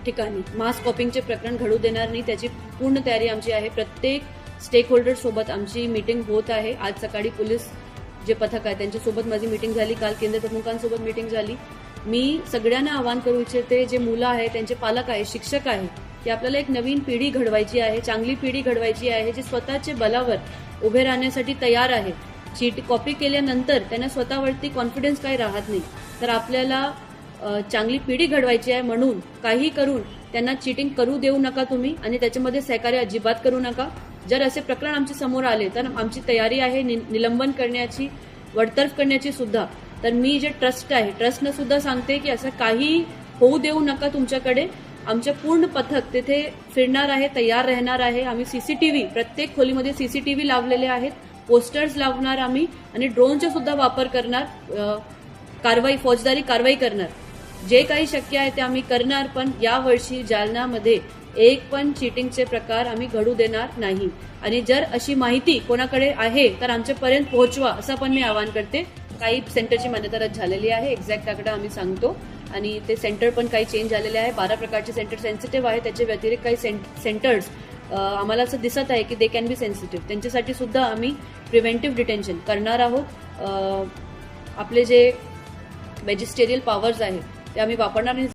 ठिकाणी मास कॉपिंगचे प्रकरण घडू देणार नाही, त्याची पूर्ण तयारी आमची आहे. प्रत्येक स्टेक होल्डर सोबत आमची मीटिंग होत आहे. आज सकाळी पोलीस जे पथक आहे त्यांच्यासोबत माझी मीटिंग झाली, काल केंद्र प्रमुखांसोबत मीटिंग झाली. मी सगळ्यांना आवाहन करू इच्छिते, जे मुलं आहेत, त्यांचे पालक आहे, शिक्षक आहे, की आपल्याला एक नवीन पिढी घडवायची आहे, चांगली पिढी घडवायची आहे, जी स्वतःच्या बलावर उभे राहण्यासाठी तयार आहे. कॉपी केल्यानंतर त्यांना स्वतःवरती कॉन्फिडन्स काही राहत नाही. तर आपल्याला चांगली पिढी घडवायची आहे, म्हणून काही करून त्यांना चीटिंग करू देऊ नका तुम्ही, आणि त्याच्यामध्ये सहकार्य अजिबात करू नका. जर असे प्रकरण आमच्या समोर आले तर आमची तयारी आहे निलंबन करण्याची, वडतर्फ करण्याची सुद्धा. तर मी जे ट्रस्ट आहे, ट्रस्टनं सुद्धा सांगते की असं काही होऊ देऊ नका तुमच्याकडे. आमचे पूर्ण पथक तिथे फिरणार आहे, तयार राहणार आहे. आम्ही सीसीटीव्ही, प्रत्येक खोलीमध्ये सीसीटीव्ही लावलेले आहेत, पोस्टर्स लावणार आम्ही, आणि ड्रोनचा सुद्धा वापर करणार, फौजदारी कारवाई करणार. जे काही शक्य आहे ते आम्ही करणार. पण यावर्षी जालन्यामध्ये एक पण चीटिंगचे प्रकार आम्ही घडू देणार नाही. आणि जर अशी माहिती कोणाकडे आहे तर आमच्यापर्यंत पोहोचवा, असं पण मी आवाहन करते. काही सेंटरची मान्यता रद्द झालेली आहे, एक्झॅक्ट आकडा आम्ही सांगतो. आणि ते सेंटर पण काही चेंज झालेले आहे. 12 प्रकारचे सेंटर सेन्सिटिव्ह आहे. त्याच्या व्यतिरिक्त काही सेंटर्स आम्हाला असं दिसत आहे की दे कॅन बी सेन्सिटिव्ह. त्यांच्यासाठी सुद्धा आम्ही प्रिव्हेंटिव्ह डिटेन्शन करणार आहोत. आपले जे मॅजिस्टेरियल पॉवर्स आहेत ते आम्ही वापरणार नाही.